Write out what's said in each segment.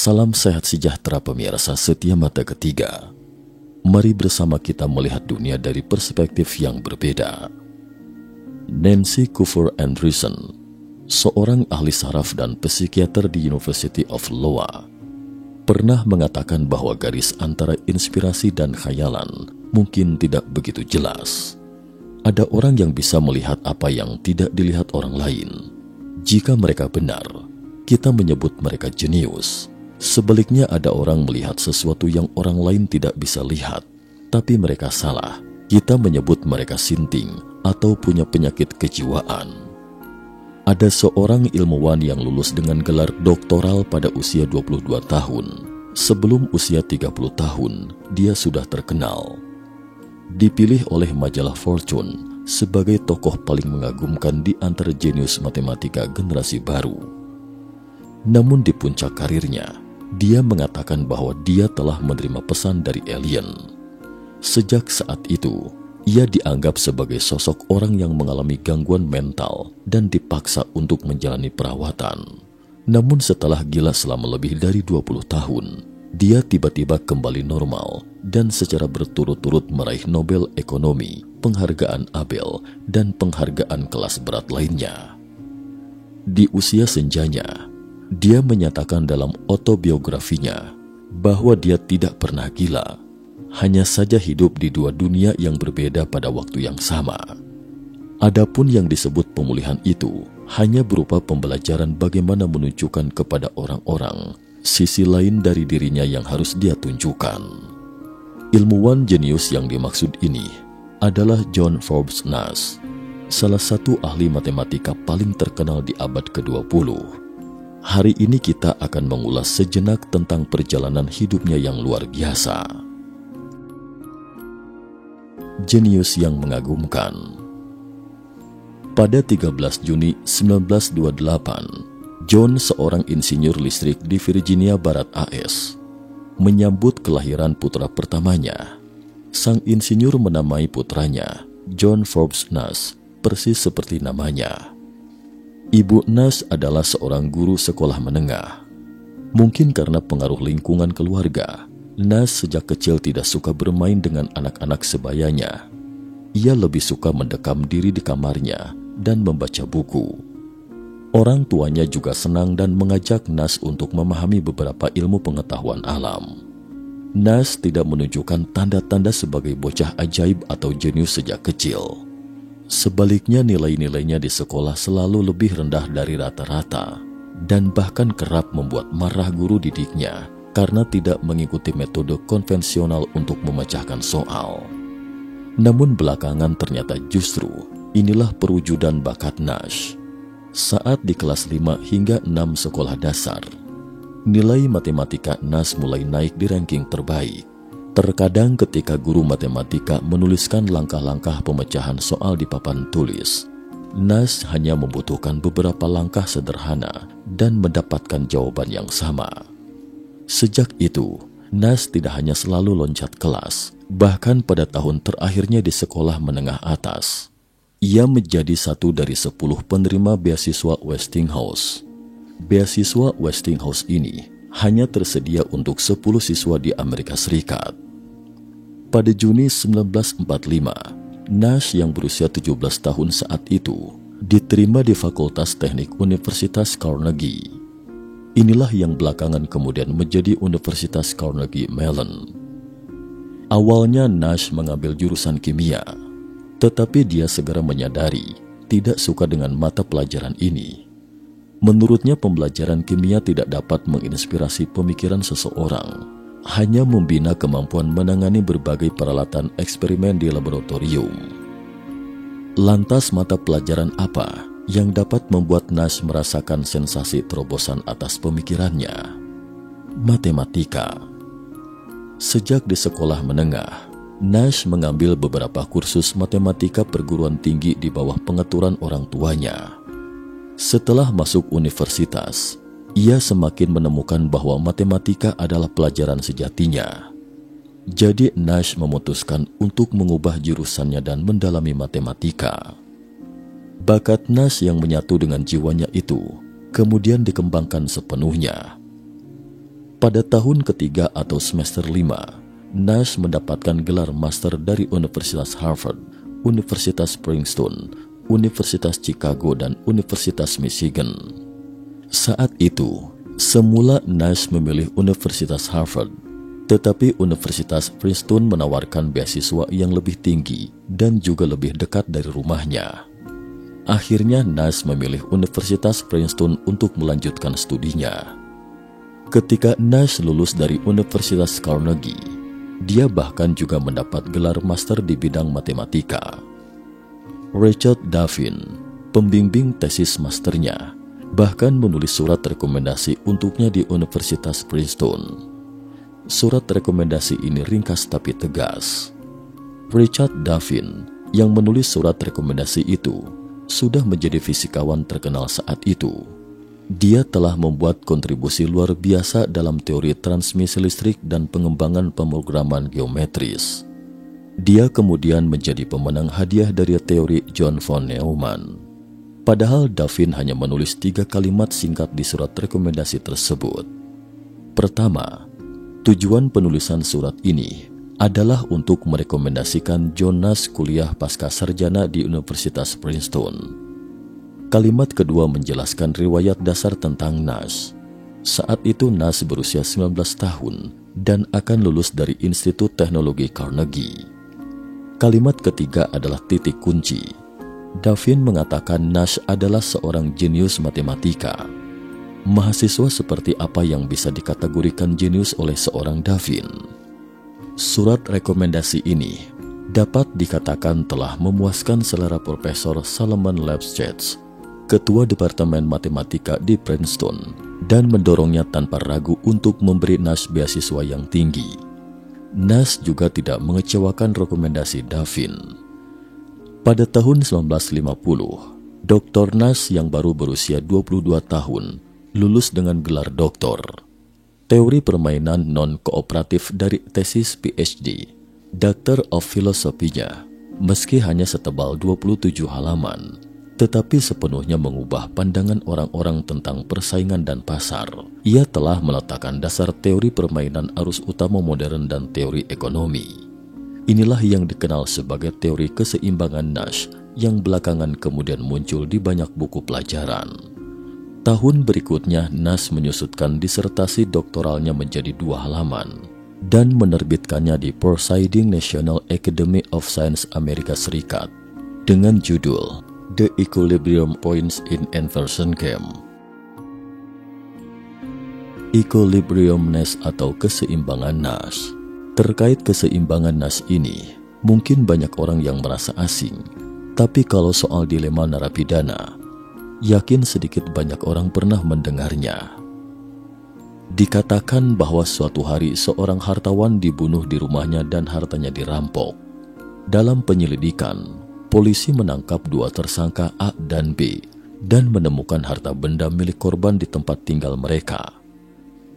Salam sehat sejahtera pemirsa setia mata ketiga. Mari bersama kita melihat dunia dari perspektif yang berbeda. Nancy Cooper Andreessen, seorang ahli saraf dan psikiater di University of Iowa, pernah mengatakan bahwa garis antara inspirasi dan khayalan mungkin tidak begitu jelas. Ada orang yang bisa melihat apa yang tidak dilihat orang lain. Jika mereka benar, kita menyebut mereka jenius. Sebaliknya ada orang melihat sesuatu yang orang lain tidak bisa lihat, tapi mereka salah. Kita menyebut mereka sinting atau punya penyakit kejiwaan. Ada seorang ilmuwan yang lulus dengan gelar doktoral pada usia 22 tahun. Sebelum usia 30 tahun, dia sudah terkenal. Dipilih oleh majalah Fortune sebagai tokoh paling mengagumkan di antara jenius matematika generasi baru. Namun di puncak karirnya, dia mengatakan bahwa dia telah menerima pesan dari alien. Sejak saat itu, ia dianggap sebagai sosok orang yang mengalami gangguan mental dan dipaksa untuk menjalani perawatan. Namun setelah gila selama lebih dari 20 tahun, dia tiba-tiba kembali normal dan secara berturut-turut meraih Nobel Ekonomi, penghargaan Abel, dan penghargaan kelas berat lainnya. Di usia senjanya, dia menyatakan dalam autobiografinya bahwa dia tidak pernah gila, hanya saja hidup di dua dunia yang berbeda pada waktu yang sama. Adapun yang disebut pemulihan itu hanya berupa pembelajaran bagaimana menunjukkan kepada orang-orang sisi lain dari dirinya yang harus dia tunjukkan. Ilmuwan jenius yang dimaksud ini adalah John Forbes Nash, salah satu ahli matematika paling terkenal di abad ke-20. Hari ini kita akan mengulas sejenak tentang perjalanan hidupnya yang luar biasa. Jenius yang mengagumkan. Pada 13 Juni 1928, John, seorang insinyur listrik di Virginia Barat AS, menyambut kelahiran putra pertamanya. Sang insinyur menamai putranya John Forbes Nash, persis seperti namanya. Ibu Nash adalah seorang guru sekolah menengah. Mungkin karena pengaruh lingkungan keluarga, Nash sejak kecil tidak suka bermain dengan anak-anak sebayanya. Ia lebih suka mendekam diri di kamarnya dan membaca buku. Orang tuanya juga senang dan mengajak Nash untuk memahami beberapa ilmu pengetahuan alam. Nash tidak menunjukkan tanda-tanda sebagai bocah ajaib atau jenius sejak kecil. Sebaliknya, nilai-nilainya di sekolah selalu lebih rendah dari rata-rata dan bahkan kerap membuat marah guru didiknya karena tidak mengikuti metode konvensional untuk memecahkan soal. Namun belakangan ternyata justru inilah perwujudan bakat Nash. Saat di kelas 5 hingga 6 sekolah dasar, nilai matematika Nash mulai naik di ranking terbaik. Terkadang ketika guru matematika menuliskan langkah-langkah pemecahan soal di papan tulis, Nash hanya membutuhkan beberapa langkah sederhana dan mendapatkan jawaban yang sama. Sejak itu, Nash tidak hanya selalu loncat kelas, bahkan pada tahun terakhirnya di sekolah menengah atas, ia menjadi satu dari 10 penerima beasiswa Westinghouse. Beasiswa Westinghouse ini hanya tersedia untuk 10 siswa di Amerika Serikat. Pada Juni 1945, Nash yang berusia 17 tahun saat itu diterima di Fakultas Teknik Universitas Carnegie. Inilah yang belakangan kemudian menjadi Universitas Carnegie Mellon. Awalnya Nash mengambil jurusan kimia, tetapi dia segera menyadari tidak suka dengan mata pelajaran ini. Menurutnya pembelajaran kimia tidak dapat menginspirasi pemikiran seseorang, hanya membina kemampuan menangani berbagai peralatan eksperimen di laboratorium. Lantas mata pelajaran apa yang dapat membuat Nash merasakan sensasi terobosan atas pemikirannya? Matematika. Sejak di sekolah menengah, Nash mengambil beberapa kursus matematika perguruan tinggi di bawah pengaturan orang tuanya. Setelah masuk universitas, ia semakin menemukan bahwa matematika adalah pelajaran sejatinya. Jadi Nash memutuskan untuk mengubah jurusannya dan mendalami matematika. Bakat Nash yang menyatu dengan jiwanya itu kemudian dikembangkan sepenuhnya. Pada tahun ketiga atau semester 5, Nash mendapatkan gelar master dari Universitas Harvard, Universitas Princeton, Universitas Chicago, dan Universitas Michigan. Saat itu, semula Nash memilih Universitas Harvard, tetapi Universitas Princeton menawarkan beasiswa yang lebih tinggi dan juga lebih dekat dari rumahnya. Akhirnya Nash memilih Universitas Princeton untuk melanjutkan studinya. Ketika Nash lulus dari Universitas Carnegie, dia bahkan juga mendapat gelar master di bidang matematika. Richard Davin, pembimbing tesis masternya, bahkan menulis surat rekomendasi untuknya di Universitas Princeton. Surat rekomendasi ini ringkas tapi tegas. Richard Davin yang menulis surat rekomendasi itu sudah menjadi fisikawan terkenal saat itu. Dia telah membuat kontribusi luar biasa dalam teori transmisi listrik dan pengembangan pemrograman geometris. Dia kemudian menjadi pemenang hadiah dari teori John von Neumann. Padahal Davin hanya menulis 3 kalimat singkat di surat rekomendasi tersebut. Pertama, tujuan penulisan surat ini adalah untuk merekomendasikan John Nash kuliah pasca sarjana di Universitas Princeton. Kalimat kedua menjelaskan riwayat dasar tentang Nash. Saat itu Nash berusia 19 tahun dan akan lulus dari Institut Teknologi Carnegie. Kalimat ketiga adalah titik kunci. Davin mengatakan Nash adalah seorang jenius matematika. Mahasiswa seperti apa yang bisa dikategorikan jenius oleh seorang Davin? Surat rekomendasi ini dapat dikatakan telah memuaskan selera Profesor Salomon Lefschetz, Ketua Departemen Matematika di Princeton, dan mendorongnya tanpa ragu untuk memberi Nash beasiswa yang tinggi. Nash juga tidak mengecewakan rekomendasi Davin. Pada tahun 1950, Dr. Nash yang baru berusia 22 tahun lulus dengan gelar doktor. Teori permainan non-kooperatif dari tesis PhD, Doctor of Philosophy-nya, meski hanya setebal 27 halaman, tetapi sepenuhnya mengubah pandangan orang-orang tentang persaingan dan pasar. Ia telah meletakkan dasar teori permainan arus utama modern dan teori ekonomi. Inilah yang dikenal sebagai teori keseimbangan Nash yang belakangan kemudian muncul di banyak buku pelajaran. Tahun berikutnya Nash menyusutkan disertasi doktoralnya menjadi 2 halaman dan menerbitkannya di Proceeding National Academy of Science Amerika Serikat dengan judul The Equilibrium Points in Inversion Game. Equilibrium Nash atau keseimbangan Nash. Terkait keseimbangan Nash ini, mungkin banyak orang yang merasa asing. Tapi kalau soal dilema narapidana, yakin sedikit banyak orang pernah mendengarnya. Dikatakan bahwa suatu hari seorang hartawan dibunuh di rumahnya dan hartanya dirampok. Dalam penyelidikan, polisi menangkap 2 tersangka A dan B dan menemukan harta benda milik korban di tempat tinggal mereka.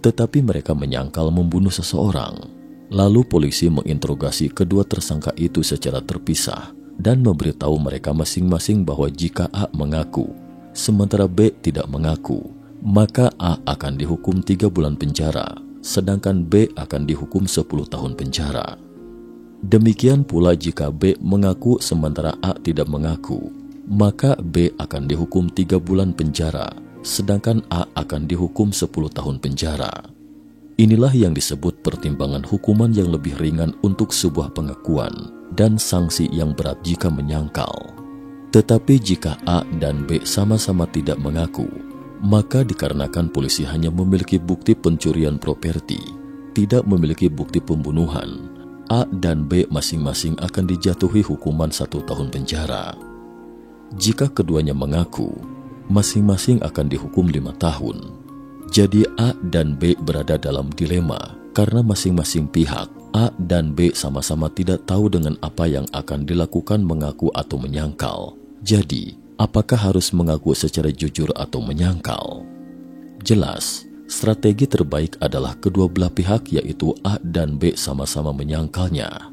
Tetapi mereka menyangkal membunuh seseorang. Lalu polisi menginterogasi kedua tersangka itu secara terpisah dan memberitahu mereka masing-masing bahwa jika A mengaku, sementara B tidak mengaku, maka A akan dihukum 3 bulan penjara, sedangkan B akan dihukum 10 tahun penjara. Demikian pula jika B mengaku sementara A tidak mengaku, maka B akan dihukum 3 bulan penjara, sedangkan A akan dihukum 10 tahun penjara. Inilah yang disebut pertimbangan hukuman yang lebih ringan untuk sebuah pengakuan dan sanksi yang berat jika menyangkal. Tetapi jika A dan B sama-sama tidak mengaku, maka dikarenakan polisi hanya memiliki bukti pencurian properti, tidak memiliki bukti pembunuhan, A dan B masing-masing akan dijatuhi hukuman 1 tahun penjara. Jika keduanya mengaku, masing-masing akan dihukum 5 tahun. Jadi A dan B berada dalam dilema karena masing-masing pihak, A dan B sama-sama tidak tahu dengan apa yang akan dilakukan mengaku atau menyangkal. Jadi, apakah harus mengaku secara jujur atau menyangkal? Jelas, strategi terbaik adalah kedua belah pihak yaitu A dan B sama-sama menyangkalnya.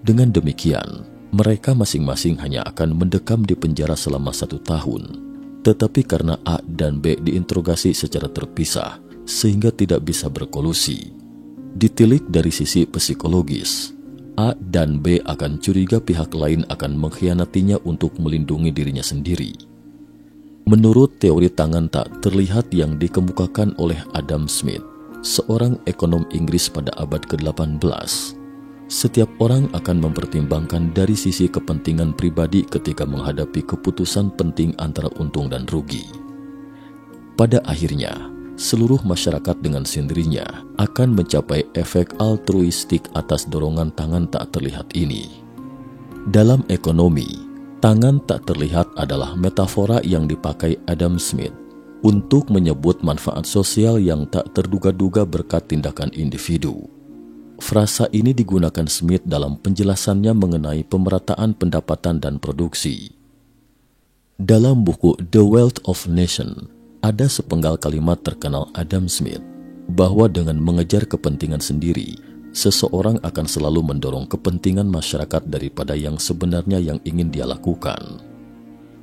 Dengan demikian, mereka masing-masing hanya akan mendekam di penjara selama 1 tahun. Tetapi karena A dan B diinterogasi secara terpisah, sehingga tidak bisa berkolusi. Ditilik dari sisi psikologis, A dan B akan curiga pihak lain akan mengkhianatinya untuk melindungi dirinya sendiri. Menurut teori tangan tak terlihat yang dikemukakan oleh Adam Smith, seorang ekonom Inggris pada abad ke-18, setiap orang akan mempertimbangkan dari sisi kepentingan pribadi ketika menghadapi keputusan penting antara untung dan rugi. Pada akhirnya, seluruh masyarakat dengan sendirinya akan mencapai efek altruistik atas dorongan tangan tak terlihat ini. Dalam ekonomi, tangan tak terlihat adalah metafora yang dipakai Adam Smith untuk menyebut manfaat sosial yang tak terduga-duga berkat tindakan individu. Frasa ini digunakan Smith dalam penjelasannya mengenai pemerataan pendapatan dan produksi. Dalam buku The Wealth of Nations, ada sepenggal kalimat terkenal Adam Smith, bahwa dengan mengejar kepentingan sendiri, seseorang akan selalu mendorong kepentingan masyarakat daripada yang sebenarnya yang ingin dia lakukan.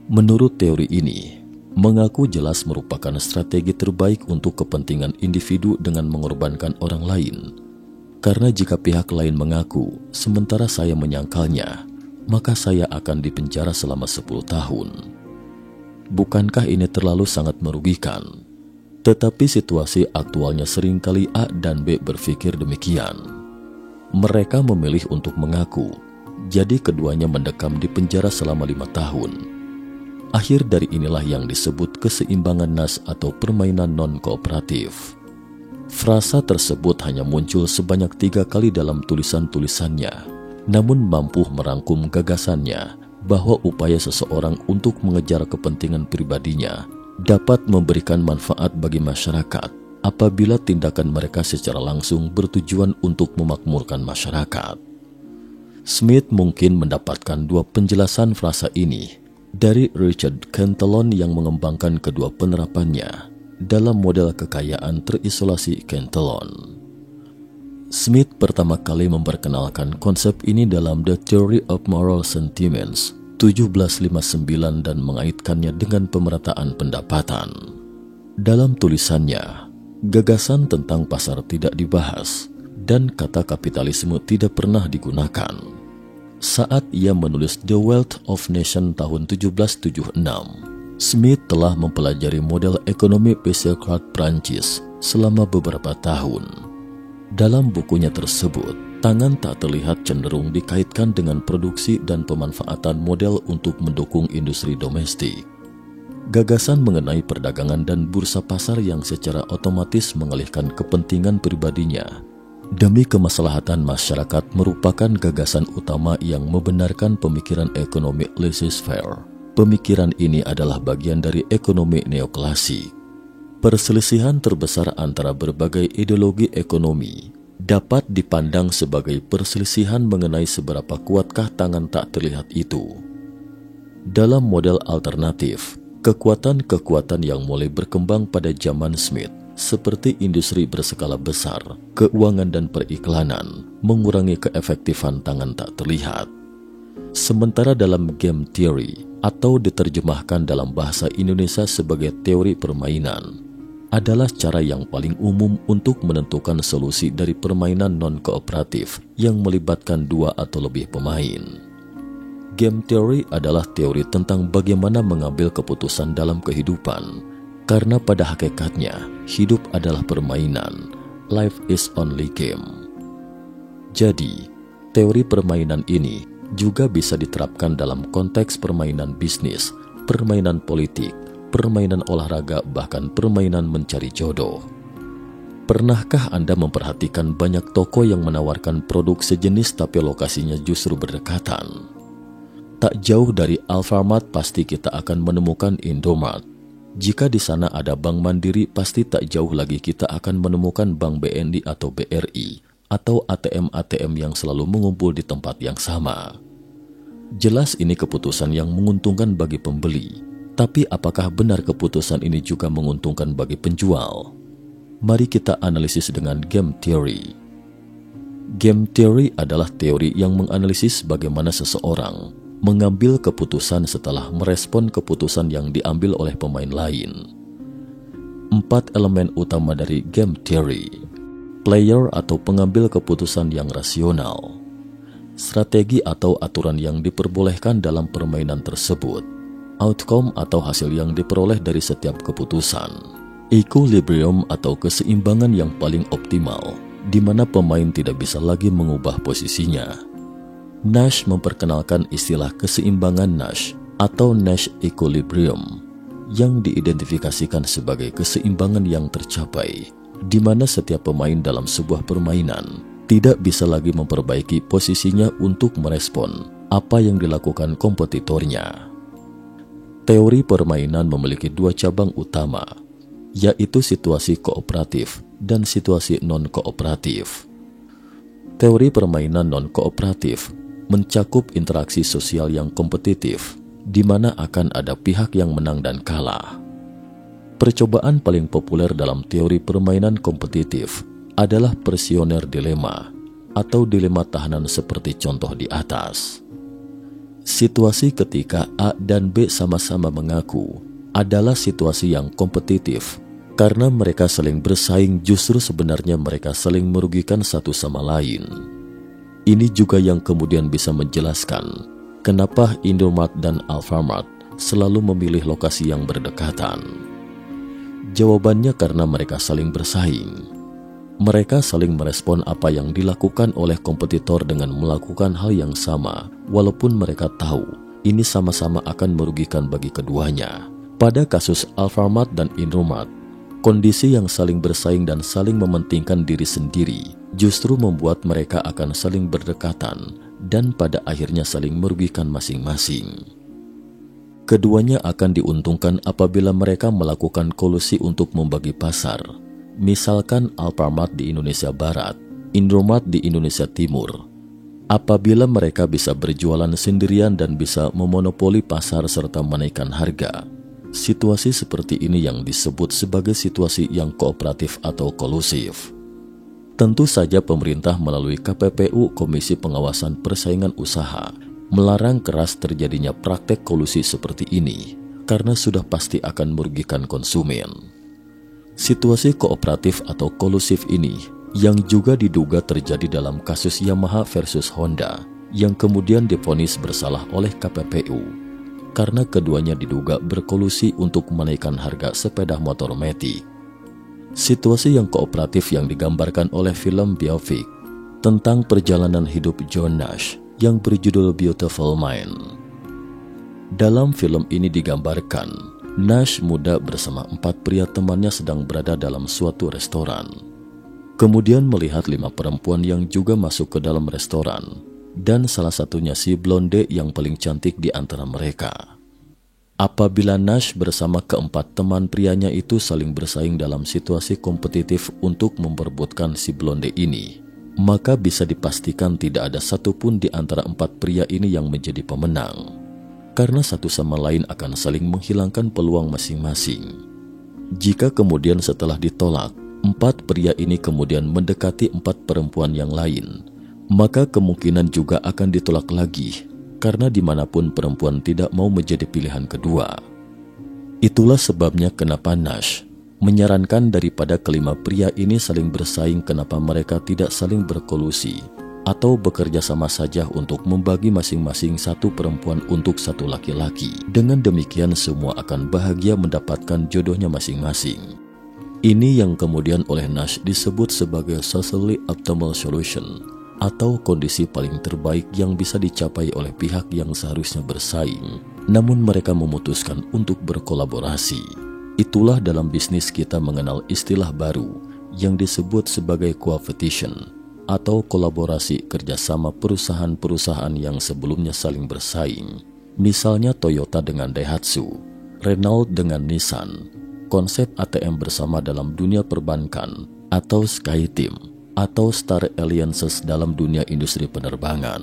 Menurut teori ini, mengaku jelas merupakan strategi terbaik untuk kepentingan individu dengan mengorbankan orang lain. Karena jika pihak lain mengaku, sementara saya menyangkalnya, maka saya akan dipenjara selama 10 tahun. Bukankah ini terlalu sangat merugikan? Tetapi situasi aktualnya seringkali A dan B berpikir demikian. Mereka memilih untuk mengaku, jadi keduanya mendekam di penjara selama 5 tahun. Akhir dari inilah yang disebut keseimbangan nas atau permainan non-kooperatif. Frasa tersebut hanya muncul sebanyak 3 kali dalam tulisan-tulisannya, namun mampu merangkum gagasannya bahwa upaya seseorang untuk mengejar kepentingan pribadinya dapat memberikan manfaat bagi masyarakat apabila tindakan mereka secara langsung bertujuan untuk memakmurkan masyarakat. Smith mungkin mendapatkan 2 penjelasan frasa ini dari Richard Cantillon yang mengembangkan kedua penerapannya dalam model kekayaan terisolasi Cantillon. Smith pertama kali memperkenalkan konsep ini dalam The Theory of Moral Sentiments 1759 dan mengaitkannya dengan pemerataan pendapatan. Dalam tulisannya, gagasan tentang pasar tidak dibahas dan kata kapitalisme tidak pernah digunakan. Saat ia menulis The Wealth of Nations tahun 1776, Smith telah mempelajari model ekonomi Picard Prancis selama beberapa tahun. Dalam bukunya tersebut, tangan tak terlihat cenderung dikaitkan dengan produksi dan pemanfaatan model untuk mendukung industri domestik. Gagasan mengenai perdagangan dan bursa pasar yang secara otomatis mengalihkan kepentingan pribadinya demi kemaslahatan masyarakat merupakan gagasan utama yang membenarkan pemikiran ekonomi laissez-faire. Pemikiran ini adalah bagian dari ekonomi neoklasik. Perselisihan terbesar antara berbagai ideologi ekonomi dapat dipandang sebagai perselisihan mengenai seberapa kuatkah tangan tak terlihat itu. Dalam model alternatif, kekuatan-kekuatan yang mulai berkembang pada zaman Smith, seperti industri berskala besar, keuangan dan periklanan, mengurangi keefektifan tangan tak terlihat. Sementara dalam game theory, atau diterjemahkan dalam bahasa Indonesia sebagai teori permainan, adalah cara yang paling umum untuk menentukan solusi dari permainan non-kooperatif yang melibatkan 2 atau lebih pemain. Game theory adalah teori tentang bagaimana mengambil keputusan dalam kehidupan, karena pada hakikatnya hidup adalah permainan, life is only game. Jadi, teori permainan ini juga bisa diterapkan dalam konteks permainan bisnis, permainan politik, permainan olahraga, bahkan permainan mencari jodoh. Pernahkah Anda memperhatikan banyak toko yang menawarkan produk sejenis tapi lokasinya justru berdekatan? Tak jauh dari Alfamart pasti kita akan menemukan Indomart. Jika di sana ada Bank Mandiri, pasti tak jauh lagi kita akan menemukan Bank BNI atau BRI, atau ATM-ATM yang selalu mengumpul di tempat yang sama. Jelas ini keputusan yang menguntungkan bagi pembeli, tapi apakah benar keputusan ini juga menguntungkan bagi penjual? Mari kita analisis dengan game theory. Game theory adalah teori yang menganalisis bagaimana seseorang mengambil keputusan setelah merespon keputusan yang diambil oleh pemain lain. 4 elemen utama dari game theory: player atau pengambil keputusan yang rasional, strategi atau aturan yang diperbolehkan dalam permainan tersebut, outcome atau hasil yang diperoleh dari setiap keputusan, equilibrium atau keseimbangan yang paling optimal, di mana pemain tidak bisa lagi mengubah posisinya. Nash memperkenalkan istilah keseimbangan Nash atau Nash equilibrium, yang diidentifikasikan sebagai keseimbangan yang tercapai, di mana setiap pemain dalam sebuah permainan tidak bisa lagi memperbaiki posisinya untuk merespon apa yang dilakukan kompetitornya. Teori permainan memiliki 2 cabang utama, yaitu situasi kooperatif dan situasi non-kooperatif. Teori permainan non-kooperatif mencakup interaksi sosial yang kompetitif, di mana akan ada pihak yang menang dan kalah. Percobaan paling populer dalam teori permainan kompetitif adalah prisoner dilema atau dilema tahanan seperti contoh di atas. Situasi ketika A dan B sama-sama mengaku adalah situasi yang kompetitif karena mereka saling bersaing, justru sebenarnya mereka saling merugikan satu sama lain. Ini juga yang kemudian bisa menjelaskan kenapa Indomart dan Alfamart selalu memilih lokasi yang berdekatan. Jawabannya karena mereka saling bersaing. Mereka saling merespon apa yang dilakukan oleh kompetitor dengan melakukan hal yang sama, walaupun mereka tahu ini sama-sama akan merugikan bagi keduanya. Pada kasus Alfamart dan Indomart, kondisi yang saling bersaing dan saling mementingkan diri sendiri justru membuat mereka akan saling berdekatan dan pada akhirnya saling merugikan masing-masing. Keduanya akan diuntungkan apabila mereka melakukan kolusi untuk membagi pasar. Misalkan Alfamart di Indonesia Barat, Indomart di Indonesia Timur. Apabila mereka bisa berjualan sendirian dan bisa memonopoli pasar serta menaikkan harga, situasi seperti ini yang disebut sebagai situasi yang kooperatif atau kolusif. Tentu saja pemerintah melalui KPPU, Komisi Pengawasan Persaingan Usaha, melarang keras terjadinya praktek kolusi seperti ini karena sudah pasti akan merugikan konsumen. Situasi kooperatif atau kolusif ini yang juga diduga terjadi dalam kasus Yamaha versus Honda yang kemudian divonis bersalah oleh KPPU karena keduanya diduga berkolusi untuk menaikkan harga sepeda motor matic. Situasi yang kooperatif yang digambarkan oleh film biofik tentang perjalanan hidup John Nash yang berjudul Beautiful Mind. Dalam film ini digambarkan Nash muda bersama 4 pria temannya sedang berada dalam suatu restoran. Kemudian melihat 5 perempuan yang juga masuk ke dalam restoran, dan salah satunya si blonde yang paling cantik di antara mereka. Apabila Nash bersama keempat teman prianya itu saling bersaing dalam situasi kompetitif untuk memperebutkan si blonde ini, maka bisa dipastikan tidak ada satupun di antara 4 pria ini yang menjadi pemenang. Karena satu sama lain akan saling menghilangkan peluang masing-masing. Jika kemudian setelah ditolak, 4 pria ini kemudian mendekati 4 perempuan yang lain, maka kemungkinan juga akan ditolak lagi, karena dimanapun perempuan tidak mau menjadi pilihan kedua. Itulah sebabnya kenapa Nash menyarankan daripada kelima pria ini saling bersaing, kenapa mereka tidak saling berkolusi atau bekerja sama saja untuk membagi masing-masing satu perempuan untuk satu laki-laki. Dengan demikian semua akan bahagia mendapatkan jodohnya masing-masing. Ini yang kemudian oleh Nash disebut sebagai socially optimal solution atau kondisi paling terbaik yang bisa dicapai oleh pihak yang seharusnya bersaing, namun mereka memutuskan untuk berkolaborasi. Itulah dalam bisnis kita mengenal istilah baru yang disebut sebagai coopetition atau kolaborasi kerjasama perusahaan-perusahaan yang sebelumnya saling bersaing. Misalnya Toyota dengan Daihatsu, Renault dengan Nissan, konsep ATM bersama dalam dunia perbankan, atau SkyTeam, atau Star Alliances dalam dunia industri penerbangan.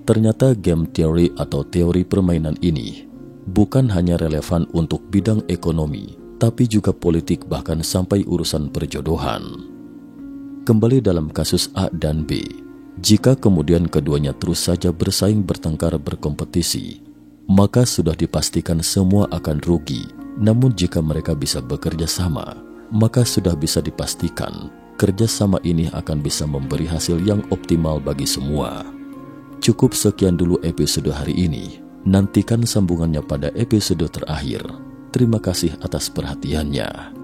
Ternyata game theory atau teori permainan ini bukan hanya relevan untuk bidang ekonomi, tapi juga politik bahkan sampai urusan perjodohan. Kembali dalam kasus A dan B, jika kemudian keduanya terus saja bersaing, bertengkar, berkompetisi, maka sudah dipastikan semua akan rugi. Namun jika mereka bisa bekerja sama, maka sudah bisa dipastikan kerjasama ini akan bisa memberi hasil yang optimal bagi semua. Cukup sekian dulu episode hari ini. Nantikan sambungannya pada episode terakhir. Terima kasih atas perhatiannya.